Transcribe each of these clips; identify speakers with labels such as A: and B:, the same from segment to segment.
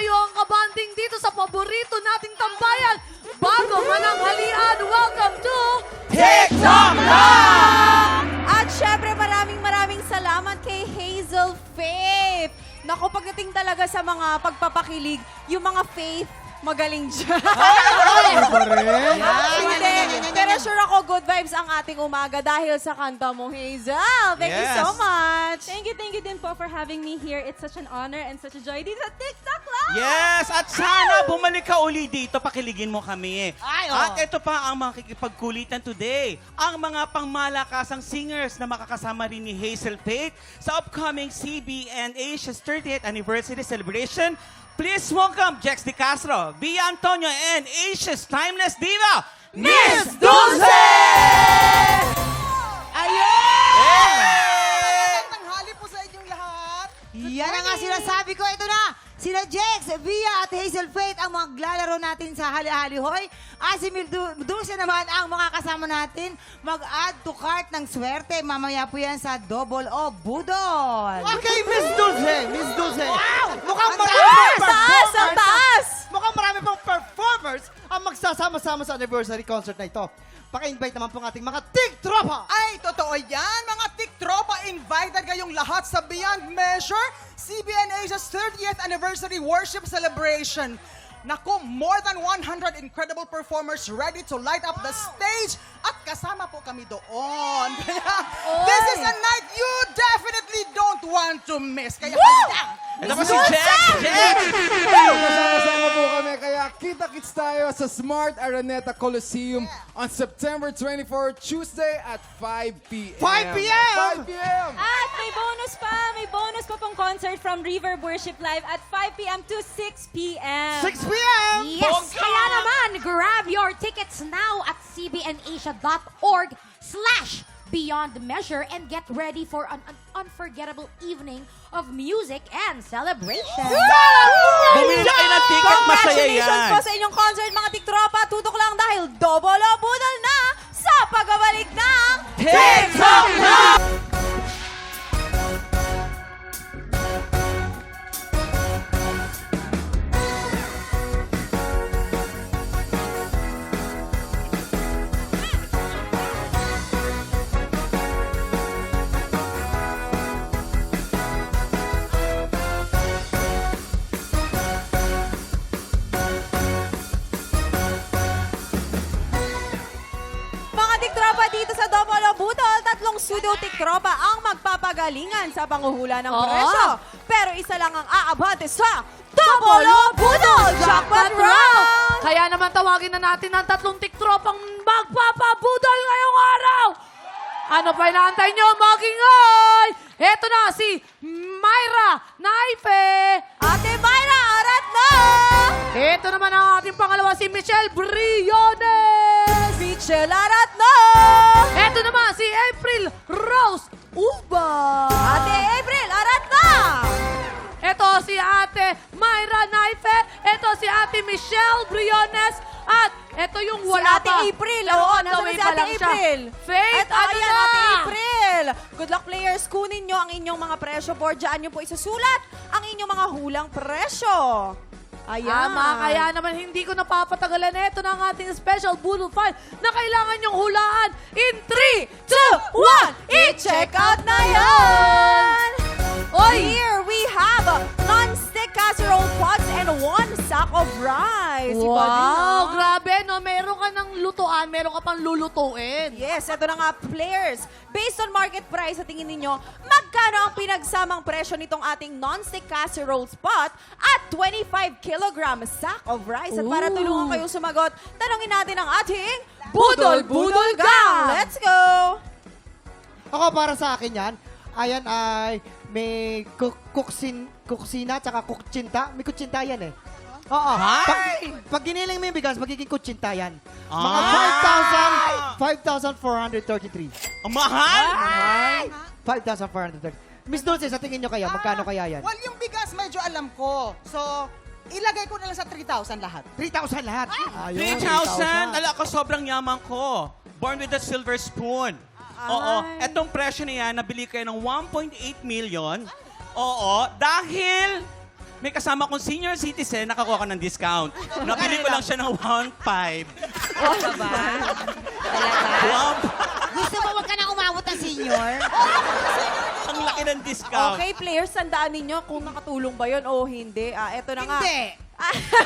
A: tayo ang kabanding dito sa paborito nating tambayan. Bago mananghalian, welcome to
B: TikTok Live!
C: At syempre, maraming salamat kay Hazel Faith. Naku, pagdating talaga sa mga pagpapakilig, yung mga Faith, magaling dyan. Hindi. Pero sure ako, good vibes ang ating umaga dahil sa kanta mo, Hazel. Thank you so much.
D: Thank you din po for having me here. It's such an honor and such a joy dito sa TikTok Live!
B: Yes! At sana bumalik ka uli dito, pakiligin mo kami.
C: Ay,
B: At ito pa ang makikipagkulitan today. Ang mga pangmalakasang singers na makakasama rin ni Hazel Faith sa upcoming CBN Asia's 30th Anniversary Celebration. Please welcome Jex De Castro, Bia Antonio, and Asia's Timeless Diva, Miss Dulce!
E: Ayun!
B: Hey!
E: Tanghali po sa inyong lahat.
F: Yan ang nga sinasabi ko. Ito na, sila Jex, Via at Hazel Faith ang maglalaro natin sa Hali-Hali-Hoy. At si Dulce naman ang makakasama natin mag-add to cart ng swerte. Mamaya po yan sa Double O Budol.
E: Okay, Miss Dulce. Miss Dulce. Wow! Mukhang
C: Ang taas!
E: Mukhang marami pang performers ang magsasama-sama sa anniversary concert na ito. Paka-invite naman po ang ating mga TikTropa.
G: Ay, totoo yan! Mga TikTropa, invited kayong lahat sa Beyond Measure CBN Asia's 30th Anniversary Worship Celebration. Naku, more than 100 incredible performers ready to light up the stage at kasama po kami doon. Kaya, this is a night you definitely don't want to miss. Kaya, halika!
B: Ito pa si Jex! Jex!
H: Kasama-sama po kami, kaya kita-kits tayo sa Smart Araneta Coliseum on September 24, Tuesday at 5 p.m.
E: 5 p.m.
H: 5 p.m.
D: At may bonus pa pong concert from River Worship Live at 5 p.m. to 6 p.m.
E: 6 p.m.
A: Yes! Kaya naman, grab your tickets now at cbnasia.org/Beyond Measure and get ready for an unforgettable evening of music and celebration.
B: Bumili na kayo ng ticket, masaya
C: Congratulations
B: yan.
C: po sa inyong concert, mga TikTropa. Tutok lang dahil double o budol na sa pagbabalik ng
B: TikTok Live!
C: Mga TikTropa dito sa Double o Budol, tatlong pseudo TikTropa ang magpapagalingan sa panguhula ng presyo. Pero isa lang ang aabante sa Double o Budol Jackpot Round!
A: Kaya naman tawagin na natin ang tatlong tiktropang magpapabudol ngayong araw. Ano pa inaantay nyo? Magingay! Eto na si Myra Naife.
C: Ate Myra, arat na!
A: Eto naman ang ating pangalawa si Michelle Briones.
C: Michelle, arat na!
A: Eto naman si April Rose Uba.
C: Ate April, arat na!
A: Eto si Ate Myra Naife. Eto si Ate Michelle Briones. At eto yung wala
C: si Ate
A: pa.
C: April.
A: Pero
C: Oo,
A: on the
C: nasaan
A: way
C: si
A: pa
C: Ate
A: lang siya.
C: April?
A: Faith,
C: At
A: ano
C: ayan,
A: na?
C: Ate April. Good luck, players. Kunin nyo ang inyong mga presyo board. Diyan nyo po isusulat ang inyong mga hulang presyo. Ayan.
A: Kaya naman hindi ko napapatagalan. Ito na ang ating special Budol File na kailangan nyong hulaan in 3, 2, 1,
C: I-check out na yan! Here we have non-stick casserole pots and 1 sack of rice. Iba din,
A: Wow,
C: no?
A: grabe no. Meron ka ng lutuan, meron ka pang lulutuin.
C: Yes, ito na nga, players. Based on market price, sa tingin ninyo, magkano ang pinagsamang presyo nitong ating non-stick casserole pot at 25 kilogram sack of rice? At para
A: Ooh.
C: tulungan kayong sumagot, tanongin natin ang ating Budol-Budol Gang! Let's go!
E: Ako, para sa akin yan, ayan ay may kuksina tsaka kuksinta. May kutsinta yan eh. Oo. Pag giniling mo yung bigas, magiging kutsinta yan. Mga 5,433.
B: Ang mahal!
E: 5,433. Miss Dulce, sa tingin nyo kaya, magkano kaya yan?
G: Well, yung bigas medyo alam ko. So, ilagay ko na lang sa 3,000 lahat.
E: 3,000 lahat. Ayun,
B: 3,000? Ala ko, sobrang yaman ko. Born with a silver spoon. Oo. Etong presyo na yan, nabili kayo ng 1.8 million. Oo. Dahil may kasama kong senior citizen, nakakuha ka ng discount. Nabili ko lang siya ng 1.5.
F: Gusto mo wag ka na umabot ng senior?
B: Ang laki ng discount.
C: Okay, players, tandaan ninyo kung nakatulong ba yun o hindi. Eto na nga.
F: Hindi.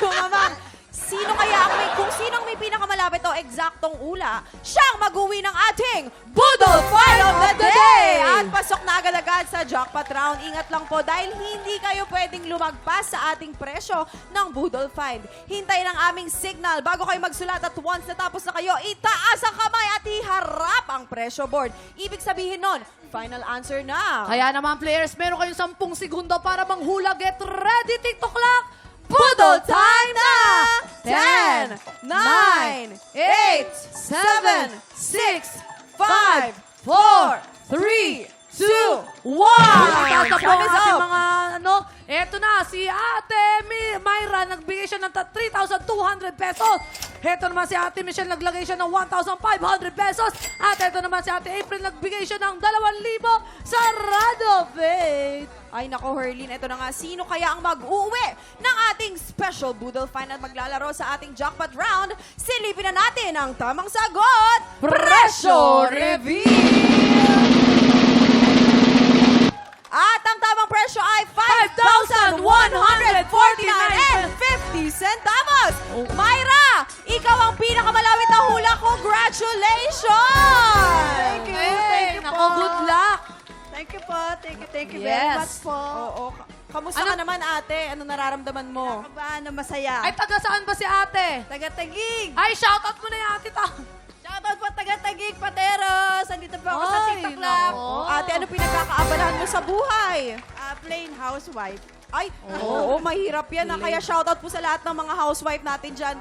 C: Mama, kung sinong may pinakamalapit o eksaktong ula, siyang mag-uwi ng ating Budol Fight of the Day! At pasok na agad-agad sa jackpot round. Ingat lang po dahil hindi kayo pwedeng lumagpas sa ating presyo ng Budol Find. Hintayin ang aming signal bago kayo magsulat at once natapos na kayo, itaas ang kamay at iharap ang presyo board. Ibig sabihin nun, final answer na.
A: Kaya naman players, meron kayong 10 segundo para manghula. Get ready, TikTok clock! Budol time na! 10, 9, 8, 7, 6, 5, 4, 3, 2, 1! Tapos na po ang ating mga eto na, si Ate Myra, nagbigay siya ng 3,200 pesos. Eto naman si Ate Michelle, naglagay siya ng 1,500 pesos. At eto naman si Ate April, nagbigay siya ng 2,000 sa Radovate.
C: Ay nako, Herlin, ito na nga. Sino kaya ang mag-uwi ng ating special Budol Find at maglalaro sa ating jackpot round? Silipin na natin ang tamang sagot. Presyo Reveal! At ang tamang presyo ay 5,149.50 centavos. Myra, ikaw ang pinakamalawit na hula. Congratulations!
A: Thank you po. Good luck.
I: Thank you po. Thank you
A: Yes.
I: very much po.
C: Oo. Kamusta ka naman, ate? Ano nararamdaman mo?
I: Kabahan na masaya.
A: Ay, taga saan ba si Ate?
I: Taga-Tagig.
A: Ay, shoutout mo na yung Ate ta.
I: Shoutout po taga-Tagig, Pateros. Andito po ako sa
A: Ay,
I: TikTok Lab.
A: nako.
C: Ate, ano pinagkakaabalahan mo sa buhay?
I: Plain housewife.
C: Ay, oo, mahirap yan. Kaya shoutout po sa lahat ng mga housewife natin dyan.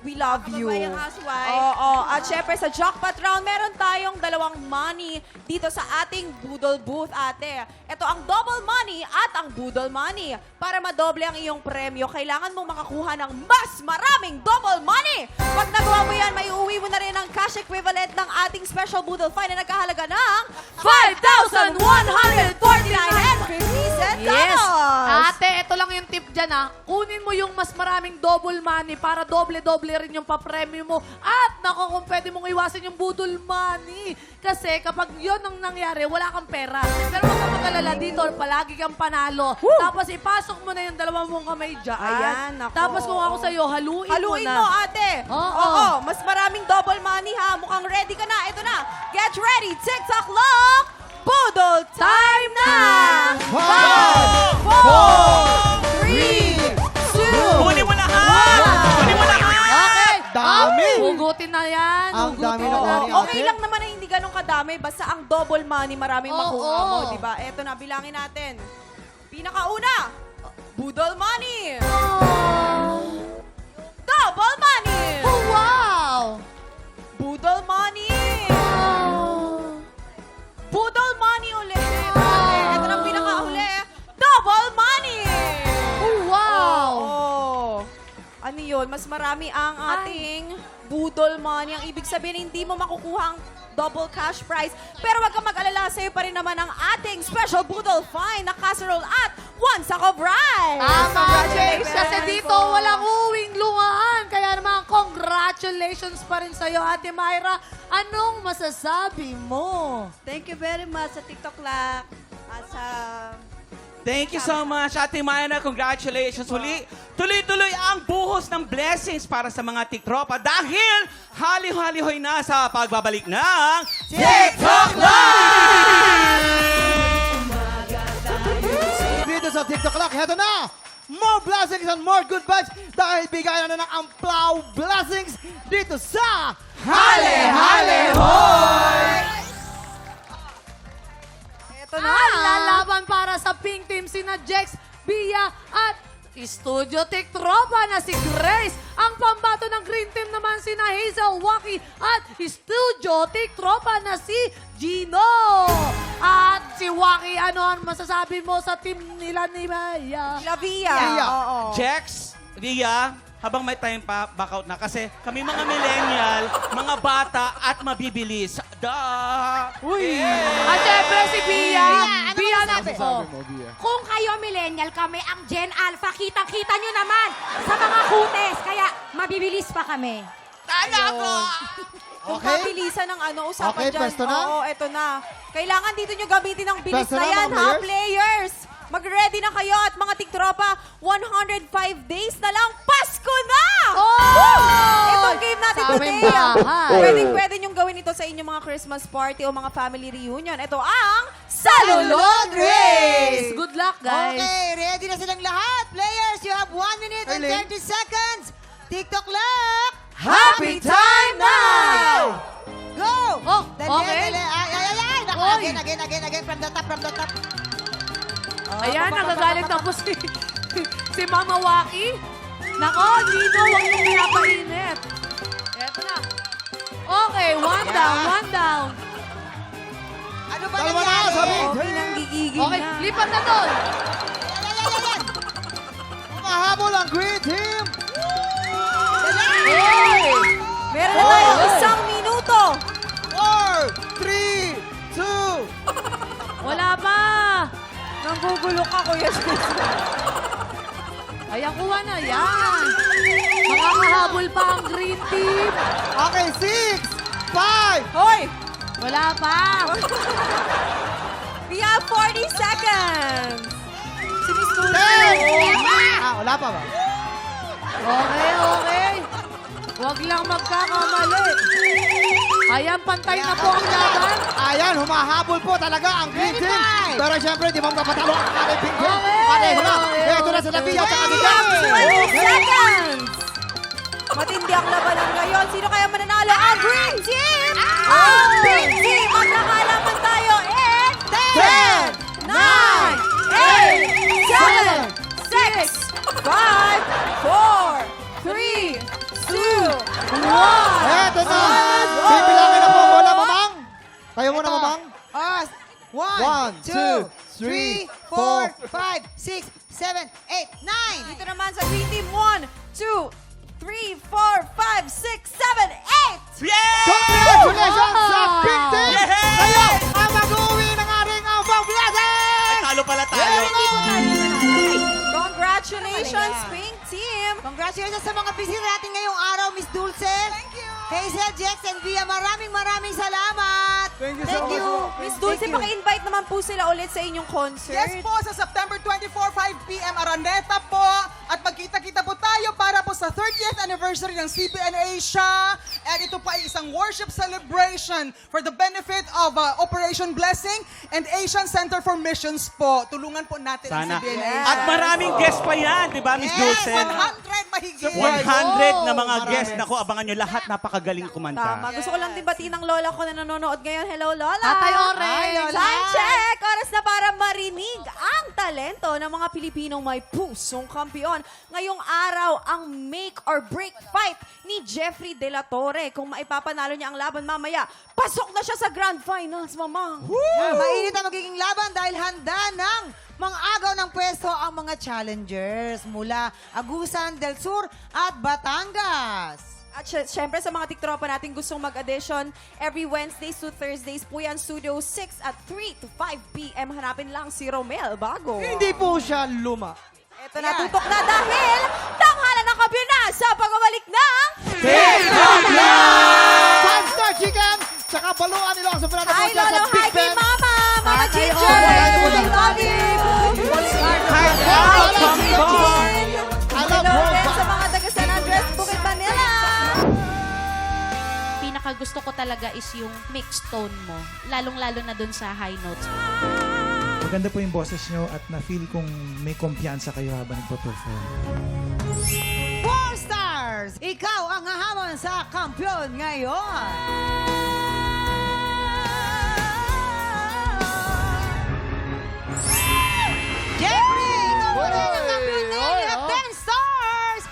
C: We love you.
I: Kababayang housewife.
C: Oo. At syempre sa jackpot round, meron tayong 2 money dito sa ating Budol booth, ate. Ito ang double money at ang Budol money. Para madoble ang iyong premyo, kailangan mong makakuha ng mas maraming double money. Pag nagawa mo yan, may uuwi mo na rin ang cash equivalent ng ating special Budol Find na nagkahalaga ng 5,149.50 centavos.
A: Yes. Ate, ito lang yung tip dyan ha. Kunin mo yung mas maraming double money para doble-doble rin yung papremyo mo. At nako, kung pwede mong iwasan yung budol money. Kasi kapag yun ang nangyari, wala kang pera. Pero huwag kang mag-alala dito, palagi kang panalo. Tapos ipasok mo na yung 2 mong kamay dyan.
C: Ayan, nako.
A: Tapos kung ako sa'yo,
C: Haluin
A: mo na.
C: mo, ate.
A: Oo.
C: Mas maraming double money ha. Mukhang ready ka na. Ito na. Get ready. TikTok clock. Budol time na! 5, 4, 3, 2,
B: Kunin mo lahat! Kunin mo lahat!
A: Okay.
E: Dami!
A: Hugutin na yan.
E: Ang dami
A: Hugutin
E: na
A: na.
E: kunin.
C: Okay lang naman na hindi ganun kadami. Basta ang double money, maraming
A: Oo.
C: makuha mo. Diba? Eto na, bilangin natin. Pinakauna, Budol money. Double money.
A: Oh, wow!
C: Budol money. Budol money ulit. Ito na ang pinakauli. Double money.
A: Oh, wow!
C: Oo. Ano yun? Mas marami ang ating budol money. Ang ibig sabihin, hindi mo makukuha ang double cash prize. Pero wag kang mag-alala, sa'yo pa rin naman ang ating special budol find na casserole at 1 sack of rice.
A: Congratulations! Kasi dito walang uwing lungaan. Kaya naman, congratulations pa rin sa'yo, Ate Myra. Anong masasabi mo?
I: Thank you very much sa TikTok Lab. At sa...
B: Thank you so much, Ate Myra. Congratulations. Tuloy-tuloy ang buhos ng blessings para sa mga tiktropa dahil hali-halihoy na sa pagbabalik ng TikTok
E: Dito sa TikTok Clock, heto na! More blessings and more good vibes dahil bigayan na ng Amplaw Blessings dito sa Hale
C: Ito na.
A: Lalaban para sa pink team sina Jex, Bia at Studio Tiktropa na si Grace. Ang pambato ng green team naman sina Hazel, Waki at Studio Tiktropa na si Gino. At si Waki, ano ang masasabi mo sa team nila ni Maya?
C: Sila Via.
E: Via.
C: Oo.
B: Jex, Ria, habang may time pa, back out na. Kasi kami mga millennial, mga bata at mabibilis. Uy!
A: At syempre si Bia.
F: ano
A: Bia na
F: masasabi?
H: Sabi mo, Bia.
J: Kung kayo millennial, kami ang Gen Alpha. Kitang-kita nyo naman sa mga kutes. Kaya mabibilis pa kami.
C: Kung
E: Okay.
C: pabilisan ng usapan
E: Okay,
C: dyan.
E: pwesto na?
C: Oo, eto na. Kailangan dito nyo gamitin ang bilis
E: Pwesto
C: na
E: na,
C: yan,
E: mga
C: ha,
E: players?
C: players? Mag-ready na kayo at mga tiktropa, 105 days na lang, Pasko na!
A: Oh!
C: Itong game natin
A: Sa aming
C: today.
A: bahay.
C: Pwede nyong gawin ito sa inyong mga Christmas party o mga family reunion. Ito ang Salulod Race!
A: Good luck, guys.
F: Okay, ready na silang lahat. Players, you have 1 minute and
E: Arlene.
F: 30 seconds. TikTok clock.
C: Happy time now!
F: Go!
A: Oh,
F: Dali,
A: okay.
F: dali. Ay. Naku,
A: Oy.
F: again. From the top.
A: Ayan, nagagalit na po si Mama Waki. Nako, Nino, huwag niyong pinapainit. Eto na. Okay, one down.
F: Ano ba
E: Dalawa na,
F: nangyari?
E: sabi.
C: Okay, nang gigigil
A: Okay,
C: na.
A: lipat na doon.
F: Yan.
E: Mahabol ang green team.
C: Meron na tayong isang minuto.
E: 4, 3, 2.
A: Wala pa.
C: Nanggugulok ako, yes.
A: Ayan, kuha na. Yan. Makakahabol pa ang green team.
E: Okay, 6, 5.
C: Hoy!
A: Wala pa.
C: We have 40 seconds. Si Miss Dulce.
E: 10. Wala pa ba?
A: Okay. Huwag lang magkakamali. Ayan, pantay na po ang laban.
E: Ayan, humahabol po talaga ang green team. Pero syempre, di mo makapatalo ang ating pink team.
A: Okay.
E: Wala. Ito na sila Bia at
C: We
E: Bia.
C: have 20 seconds. Matindi ang labanan ngayon. Sino kaya mananalo? Ang green team! Ang green team! Ang nakalaman tayo in 10, 9, 8, 7, 6, 5, 4, 3, 2, 1.
E: Eto na. Bibilangin na po ang bola, Mamang. Kayo muna, Mamang.
F: 1,
E: 2,
F: 2, 3, 4, 5, 6, 7, 8, 9.
C: Dito naman sa green team. 1, 2, 3, 4, 5, 6, 7, 8.
B: Yeah!
E: Congratulations sa pink team.
B: Yay!
E: Kayo ang mag-uwi ng ating Avang Blessing.
B: Talo pala tayo.
C: Congratulations, pink team.
F: Congratulations sa mga bisita natin ngayong araw, Miss Dulce. Thank you. Hazel, Jex, and Via, maraming salamat.
H: Thank you
F: Thank
H: so
F: you.
H: much.
C: Miss Dulce, paki-invite naman po sila ulit sa inyong concert.
G: Yes po, sa September 24, 5 p.m. Araneta po. At magkita-kita po tayo para po sa 30th anniversary ng CBN Asia. And ito pa ay isang worship celebration for the benefit of Operation Blessing and Asian Center for Missions po. Tulungan po natin
B: Sana.
G: ang CBN Asia.
B: At maraming guests pa yan, di ba, Miss
F: Yes,
B: Dulce?
G: 100 mahigit.
B: 100 na mga
E: marami.
B: guests. Naku, abangan nyo lahat. Napakagaling kumanta.
C: Tama. Gusto ko lang din batiin ang lola ko na nanonood ngayon. Hello, Lola.
A: Tatay Oren.
C: Hi, Lola. Time check! Oras na para marinig ang talento ng mga Pilipinong may pusong kampiyon. Ngayong araw, ang make or break fight ni Jeffrey De La Torre. Kung maipapanalo niya ang laban mamaya, pasok na siya sa Grand Finals, Mamang.
F: Yeah, mainit ang magiging laban dahil handa ng mga agaw ng pwesto ang mga challengers mula Agusan del Sur at Batangas.
C: At syempre sa mga tiktropa natin gustong mag-audition, every Wednesdays to Thursdays po yan, Studio 6 at 3 to 5 p.m. Hanapin lang si Romel Bago.
E: Hindi po siya luma.
C: Ito na, tutok na dahil tanghalan ng kampiyon na sa pagbabalik ng
E: Five-star chicken, tsaka baluan nila ang sobrang
C: Hi,
E: sa
C: Lolo! Hi,
E: Big
C: kay
E: Ben.
C: Mama! Mama
A: Tatay
C: Ginger!
A: Oren.
C: I love you!
E: Hi, I love
C: Hello
E: World
C: din
E: Cup.
C: sa mga taga San Andres, Bukit Manila!
J: Pinakagusto ko talaga is yung mixed tone mo. Lalong-lalo na dun sa high notes.
K: Maganda po yung boses nyo at na-feel kong may kumpiyansa kayo habang nagpa-perform.
F: 4 stars! Ikaw ang hahamon sa kampiyon ngayon. Jeffrey! Ikaw pa rin ang kampiyon ngayon. You have 10 stars!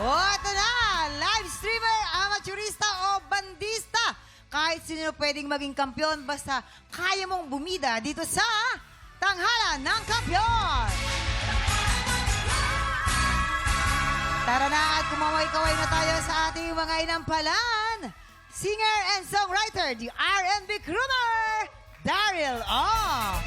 F: Oh, ito na! Live streamer, amateurista o bandista. Kahit sino pwedeng maging kampiyon basta kaya mong bumida dito sa Tanghalan ng Kampiyon! Tara na at kumaway-kaway na tayo sa ating mga inampalan. Singer and songwriter, the R&B crooner, Daryl Ong.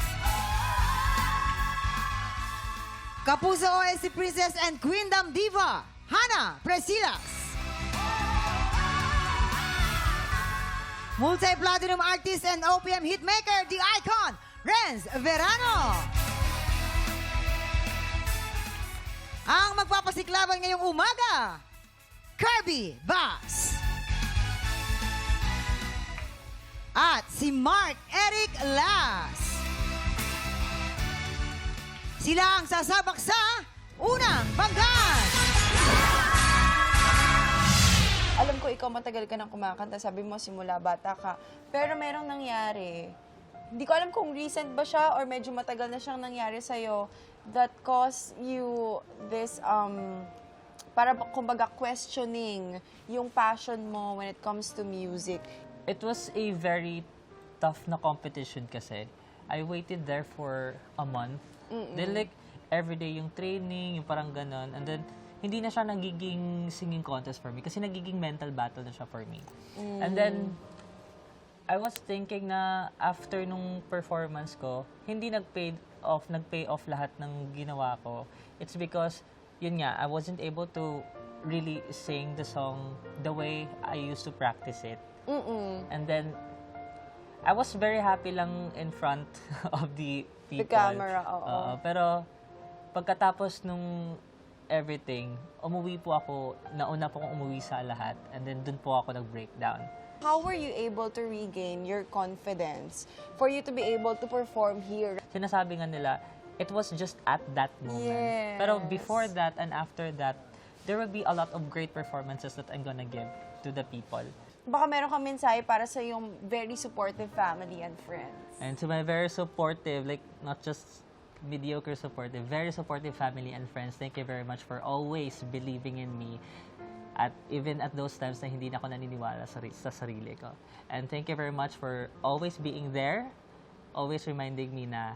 F: Kapuso OSC Princess and Queendom Diva, Hannah Presilas. Multi-platinum artist and OPM hitmaker, the icon, Renz Verano. Ang magpapasiklaban ngayong umaga, Kirby Bass. At si Mark Eric Las. Sila ang sasabak sa unang banggan.
L: Alam ko ikaw matagal ka nang kumakanta, sabi mo simula bata ka. Pero merong nangyari. Hindi ko alam kung recent ba siya or medyo matagal na siyang nangyari sa'yo that caused you this, para kumbaga questioning yung passion mo when it comes to music.
M: It was a very tough na competition kasi. I waited there for a month. Then like, everyday yung training, yung parang ganon. And then, hindi na siya nagiging singing contest for me kasi nagiging mental battle na siya for me. And then, I was thinking na after nung performance ko, hindi nag-pay off lahat ng ginawa ko. It's because, yun nga, I wasn't able to really sing the song the way I used to practice it. And then, I was very happy lang in front of the people.
L: The camera, oo.
M: Pero, pagkatapos nung everything, umuwi po ako, nauna po akong umuwi sa lahat, and then dun po ako nag-breakdown.
L: How were you able to regain your confidence for you to be able to perform here?
M: Sinasabi nga nila, it was just at that moment.
L: Yes.
M: Pero before that and after that, there will be a lot of great performances that I'm gonna give to the people.
L: Baka meron kang mensahe para sa yung very supportive family and friends.
M: And to my very supportive, like not just mediocre supportive, very supportive family and friends, thank you very much for always believing in me. At even at those times na hindi na ako naniniwala sa sarili ko. And thank you very much for always being there, always reminding me na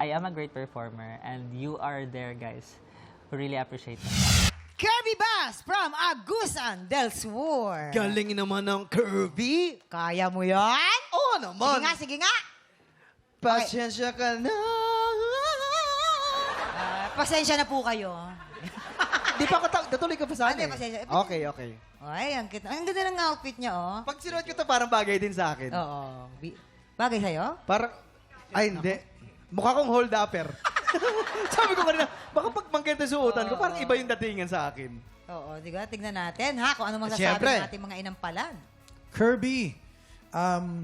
M: I am a great performer and you are there, guys, who really appreciate me.
F: Kirby Bass from Agusan del Sur.
E: Galing naman ng Kirby.
F: Kaya mo yan?
E: Oo naman.
F: Sige nga.
E: Pasensya ka na.
F: Pasensya na po kayo.
E: Di pa ako natuloy ka pa sa
F: Hindi,
E: akin.
F: pasensya.
E: Okay.
F: Ay, ang cute. Ang ganda ng outfit niya, oh.
E: Pag sinuot ko to, parang bagay din sa akin.
F: Oo. Bagay sa'yo?
E: Parang, ay hindi. Mukha kong hold-upper. Sabi ko kanina, baka pag mangkenta suotan ko, parang iba yung datingan sa akin.
F: Oo, di ba? Tignan natin, ha? Kung ano masasabi
E: Siyempre.
F: ng ating mga inampalan.
K: Kirby,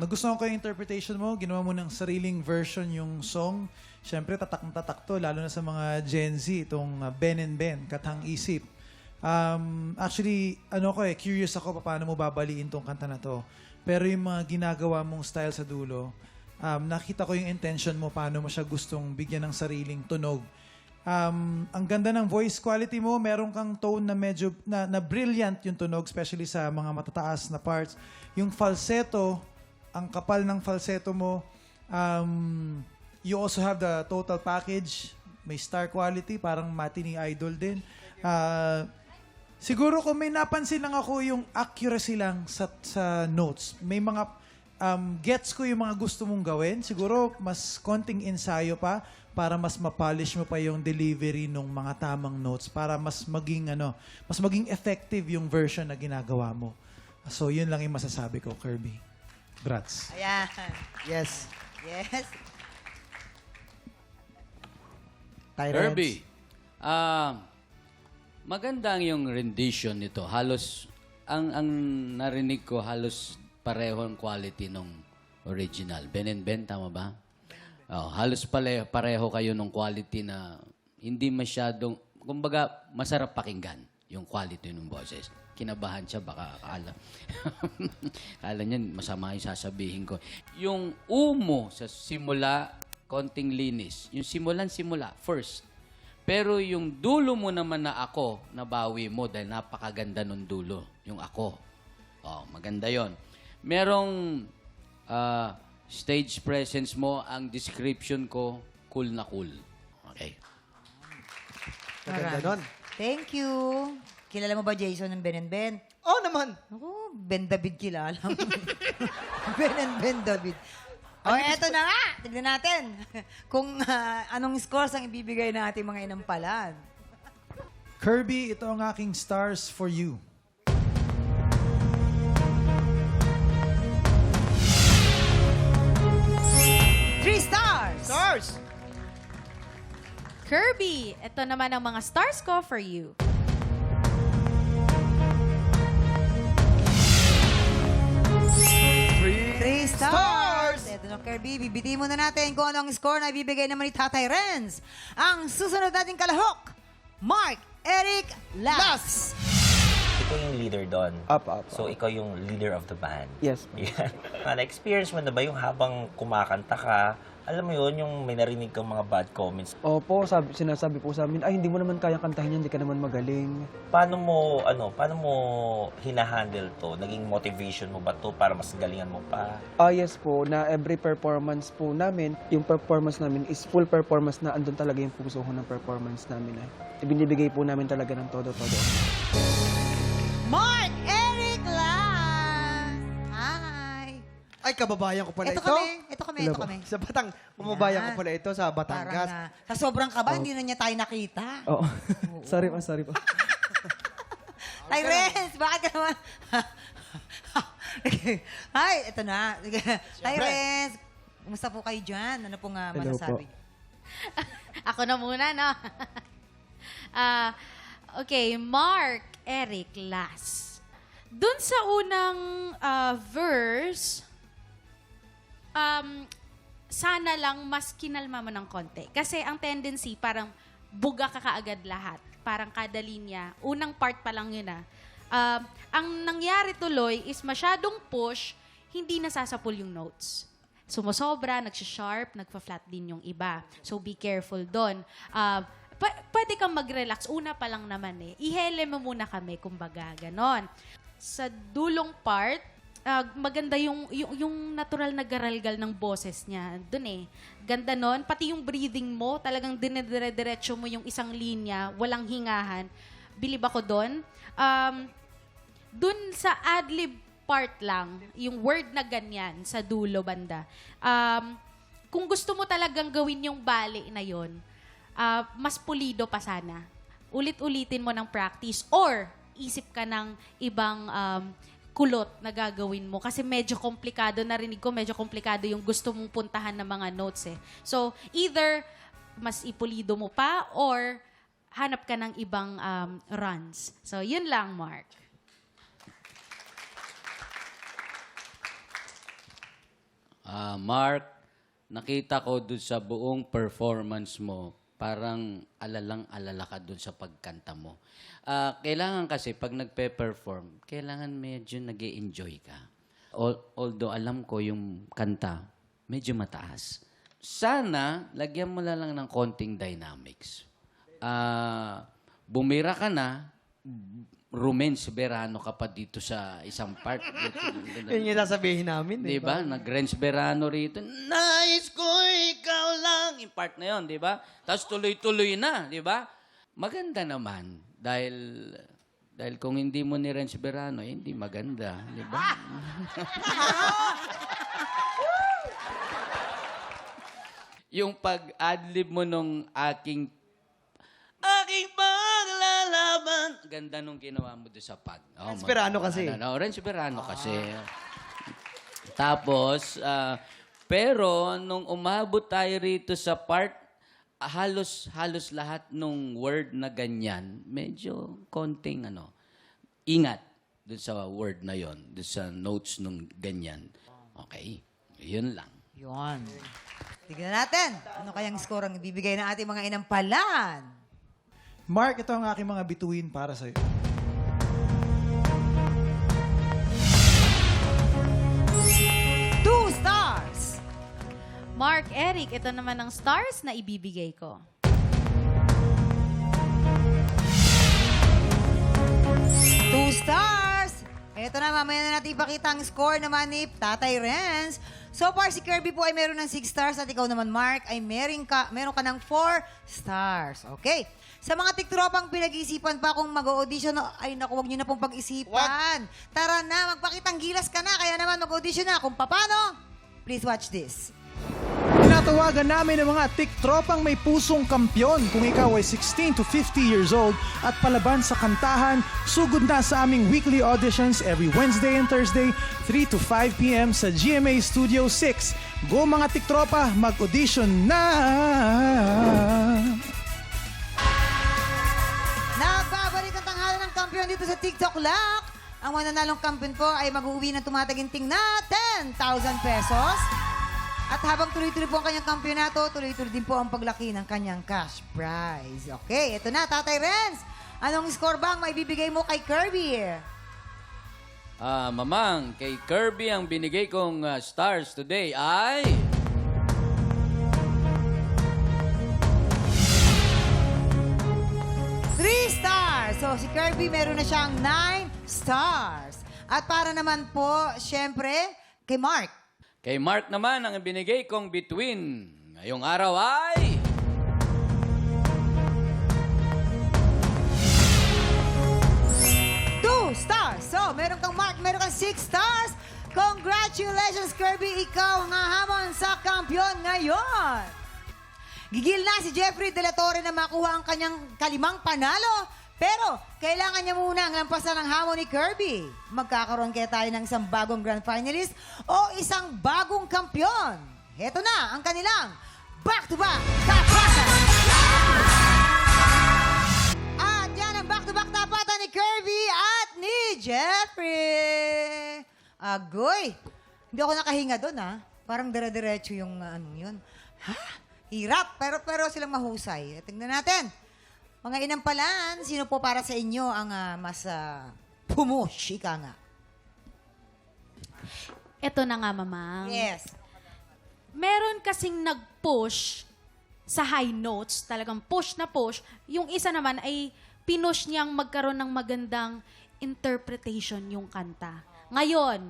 K: nagustuhan ko yung interpretation mo. Ginawa mo ng sariling version yung song. Siyempre, tatak na tatak to, lalo na sa mga Gen Z, itong Ben and Ben, Katang Isip. Actually, curious ako paano mo babaliin tong kanta na to. Pero yung mga ginagawa mong style sa dulo, nakita ko yung intention mo, paano mo siya gustong bigyan ng sariling tunog. Ang ganda ng voice quality mo, meron kang tone na medyo, na brilliant yung tunog, especially sa mga matataas na parts. Yung falsetto, ang kapal ng falsetto mo, you also have the total package, may star quality, parang matinee idol din. Siguro kung may napansin lang ako yung accuracy lang sa notes. May mga gets ko yung mga gusto mong gawin. Siguro mas konting ensayo pa para mas ma-polish mo pa yung delivery ng mga tamang notes para mas maging effective yung version na ginagawa mo. So yun lang yung masasabi ko, Kirby. Brats.
F: Ayan.
E: Yes.
F: Yes.
N: Kirby, magandang yung rendition nito. Halos, ang narinig ko, halos pareho ang quality nung original. Ben and Ben, tama ba? Oh, halos pareho kayo ng quality na hindi masyadong, kumbaga, masarap pakinggan yung quality ng boses. Kinabahan siya, baka akala. Akala niya, masama yung sasabihin ko. Yung umo sa simula, konting linis. Yung simula, first. Pero yung dulo mo naman na ako, nabawi mo dahil napakaganda nung dulo. Yung ako. Oh, maganda yon. Merong stage presence mo, ang description ko, cool na cool. Okay.
E: Maganda nun.
F: Thank you. Kilala mo ba Jason ng Ben and Ben?
E: Oo naman.
F: Oo, Ben David kilala mo. Ben and Ben David. O, eto na nga. Tignan natin kung anong scores ang ibibigay ng ating mga inampalan.
K: Kirby, ito ang aking stars for you.
F: Three stars!
E: Stars!
I: Kirby, ito naman ang mga stars ko for you.
F: Three stars! Ito na, Kirby. Bibiti muna natin kung ano ang score na ibibigay naman ni Tatay Renz. Ang susunod nating kalahok, Mark Eric Las.
O: Ikaw yung leader doon.
P: Apa.
O: So, ikaw yung leader of the band.
P: Yes.
O: Yan. Na-experience mo na ba yung habang kumakanta ka, alam mo yun, yung may narinig kang mga bad comments?
P: Opo, sinasabi po sa amin, ay, hindi mo naman kaya kantahin yan, hindi ka naman magaling.
O: Paano mo hinahandle to? Naging motivation mo ba to para mas galingan mo pa?
P: Yes po, na every performance po namin, yung performance namin is full performance na andun talaga yung puso ko ng performance namin. Ibinibigay po namin talaga ng todo-todo.
F: Mark Eric Las! Hi!
E: Ay, kababayan ko pala ito.
F: Ito kami.
E: Sa Batang, kababayan ko pala ito sa Batangas.
F: Sa sobrang kaba, hindi na niya tayo nakita.
P: Oo. Sorry po.
F: Tay Renz, bakit ka naman? Hi, ito na. Tay Renz, kumusta po kayo dyan? Ano pong masasabi?
I: Ako na muna, no? Okay, Mark Eric Las. Dun sa unang verse, sana lang mas kinalma mo ng konti. Kasi ang tendency, parang buga ka kaagad lahat. Parang kada linya. Unang part pa lang yun ang nangyari tuloy is masyadong push, hindi nasasapul yung notes. Sumusobra, nagsha-sharp, nagfa-flat din yung iba. So be careful doon. Pwede kang mag-relax. Una pa lang naman Ihele mo muna kami, kumbaga, ganon. Sa dulong part, maganda yung natural na garalgal ng boses niya. Doon Ganda nun. Pati yung breathing mo, talagang dinedire-diretso mo yung isang linya, walang hingahan. Bilib ako doon. Doon sa ad-lib part lang, yung word na ganyan sa dulo banda. Kung gusto mo talagang gawin yung bali na yon, mas pulido pa sana. Ulit-ulitin mo ng practice or isip ka ng ibang kulot na gagawin mo. Kasi medyo komplikado, narinig ko, medyo komplikado yung gusto mong puntahan ng mga notes So, either mas ipulido mo pa or hanap ka ng ibang runs. So, yun lang, Mark.
N: Mark, nakita ko dun sa buong performance mo, parang alalang-alala ka dun sa pagkanta mo. Kailangan kasi, pag nagpe-perform, kailangan medyo nag-e-enjoy ka. Although alam ko yung kanta, medyo mataas. Sana, lagyan mo lang ng konting dynamics. Bumira ka na, Rumens Verano ka pa dito sa isang part.
E: Yun yung sasabihin namin.
N: Diba? Nag-Renz Verano rito. Nais ko ikaw lang. Yung part na yun, diba? Tapos tuloy-tuloy na, diba? Maganda naman. Dahil kung hindi mo ni Renz Verano, hindi maganda. Diba? Yung pag-adlib mo nung aking paglalaban. Ganda nung ginawa mo doon sa pag.
E: Renz Verano kasi.
N: Renz Verano kasi. Tapos, pero nung umabot tayo rito sa part, halos lahat nung word na ganyan, medyo konting ingat doon sa word na yon, doon sa notes nung ganyan. Okay, yun lang.
F: Yun. Tignan natin. Ano kayang score ang ibibigay ng ating mga inampalan?
K: Mark, ito ang aking mga bituin para sa'yo.
F: Two stars!
I: Mark Eric, ito naman ang stars na ibibigay ko.
F: Two stars! Ito na, mamaya na natin ipakita ang score naman ni Tatay Renz. So far, si Kirby po ay meron ng 6 stars at ikaw naman, Mark, ay meron ka ng 4 stars. Okay. Sa mga tiktropang pinag-iisipan pa kung mag-audition, ay naku, huwag nyo na pong pag-isipan. Tara na, magpakitang gilas ka na. Kaya naman mag-audition na. Kung paano, please watch this.
K: Tinatawagan namin ang mga tiktropang may pusong kampyon. Kung ikaw ay 16 to 50 years old at palaban sa kantahan, sugod na sa aming weekly auditions every Wednesday and Thursday, 3 to 5 p.m. sa GMA Studio 6. Go mga tiktropa, mag-audition na!
F: Nagbabalik ang tanghalan ng kampiyon dito sa TikTok Lock. Ang mananalong kampiyon po ay mag-uwi ng tumataginting na 10,000 pesos. At habang tuloy-tuloy po ang kanyang kampyonato, tuloy-tuloy din po ang paglaki ng kanyang cash prize. Okay, ito na, Tatay Renz. Anong score bang maibibigay mo kay Kirby?
N: Mamang, kay Kirby ang binigay kong stars today ay...
F: stars. So, si Kirby meron na siyang 9 stars. At para naman po, syempre, kay Mark.
N: Kay Mark naman, ang binigay kong between ngayong araw ay...
F: stars. So, meron kang Mark, meron kang 6 stars. Congratulations, Kirby. Ikaw ang hamon sa kampiyon ngayon. Gigil na si Jeffrey De La Torre na makuha ang kanyang kalimang panalo. Pero, kailangan niya muna ang lampasan ng hamon ni Kirby. Magkakaroon kaya tayo ng isang bagong grand finalist o isang bagong kampiyon. Heto na ang kanilang back-to-back tapatan. At yan ang back-to-back tapatan ni Kirby at ni Jeffrey. Agoy, hindi ako nakahinga doon ha. Parang dire-diretso yung yun. Ha? Hirap, pero silang mahusay. Tingnan natin. Mga inampalan, sino po para sa inyo ang mas pumush, ika nga?
I: Ito na nga, Mamang.
F: Yes.
I: Meron kasing nag-push sa high notes, talagang push na push. Yung isa naman ay pinush niyang magkaroon ng magandang interpretation yung kanta. Ngayon,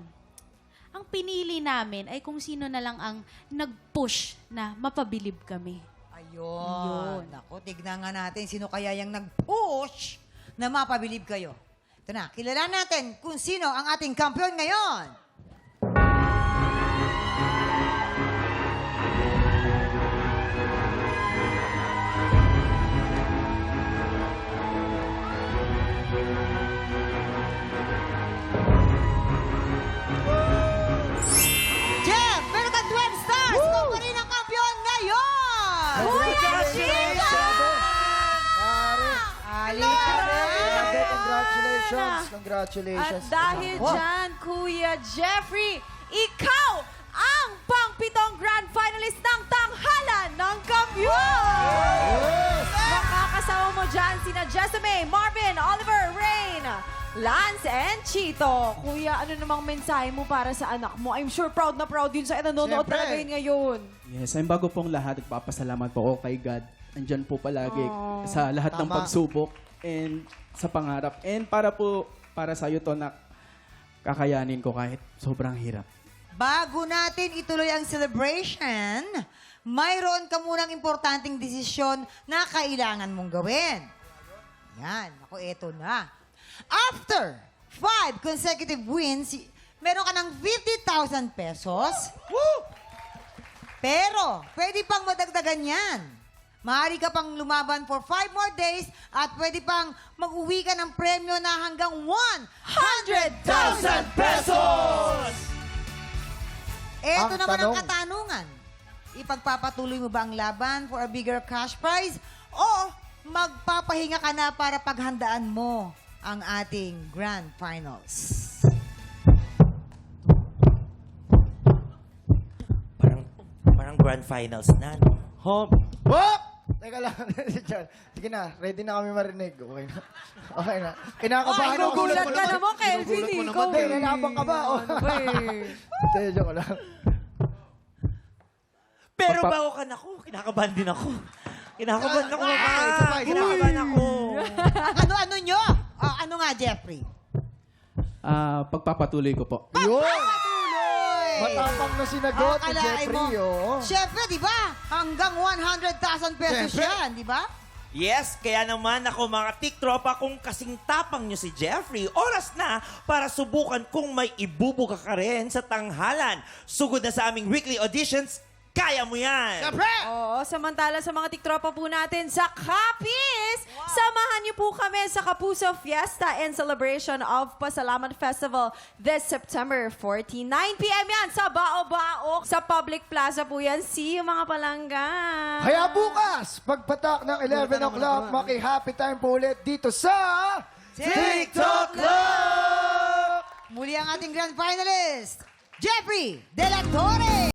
I: ang pinili namin ay kung sino na lang ang nag-push na mapabilib kami.
F: Ayun. Naku, tignan nga natin sino kaya yung nag-push na mapabilib kayo. Ito na, kilala natin kung sino ang ating kampiyon ngayon. Jeff, meron ka 12 stars. Ikaw pa rin ang kampiyon ngayon. Kuya Chica!
E: Congratulations.
C: At dahil dyan, Kuya Jeffrey, ikaw ang pang-pitong grand finalist ng tanghalan ng kampiyon! Makakasama mo dyan sina Jessame, Marvin, Oliver, Rain, Lance, and Chito. Kuya, ano namang mensahe mo para sa anak mo? I'm sure proud na proud yun sa nanonood talaga yun ngayon.
P: Yes, ang bago pong lahat, nagpapasalamat po ako kay God. Andyan po palagi sa lahat ng pagsubok and sa pangarap. And para sa iyo to na kakayanin ko kahit sobrang hirap.
F: Bago natin ituloy ang celebration, mayroon ka munang importanteng desisyon na kailangan mong gawin. Yan. Ako, eto na. After 5 consecutive wins, meron ka ng 50,000 pesos. Woo! Pero, pwede pang madagdagan yan. Maaari ka pang lumaban for 5 more days at pwede pang mag-uwi ka ng premyo na hanggang 100,000 pesos! Ito naman ang katanungan. Ipagpapatuloy mo ba ang laban for a bigger cash prize o magpapahinga ka na para paghandaan mo ang ating grand finals?
O: Parang grand finals na, no?
E: Home. Whoop! Teka lang. Sige na, ready na kami marinig. Okay na. Okay na. Kinakabahan ako.
C: Ginugulat ka naman, Kelvin. Ikaw.
E: Kinakabahan ka ba? Hindi, joke lang.
O: Pero bago ka na ako, kinakabahan din ako. Kinakabahan ako, Mama. Kinakabahan ako.
F: Ano nyo? Ano nga, Jeffrey?
P: Pagpapatuloy ko po.
F: Pagpapatuloy!
E: Matapang na sinagot ni
F: Akalain
E: Jeffrey, oh.
F: Siyempre, di ba? Hanggang 100,000 pesos
E: Siyempre.
F: yan, di ba?
O: Yes, kaya naman ako mga tiktropa, kung kasing tapang nyo si Jeffrey, oras na para subukan kung may ibubuga ka rin sa tanghalan. Sugod na sa aming weekly auditions, kaya mo yan!
C: Oo, samantala sa mga tiktropa po natin sa Capiz, samahan niyo po kami sa Kapuso Fiesta and Celebration of Pasalamat Festival this September 14, 9 p.m. yan sa Bao-Bao. Sa public plaza po yan. See you mga palangga.
E: Kaya bukas, pagpatak ng 11 o'clock, maki-happy time po ulit dito sa
F: TikTok Club! Muli ang ating grand finalist, Jeffrey De La Torre!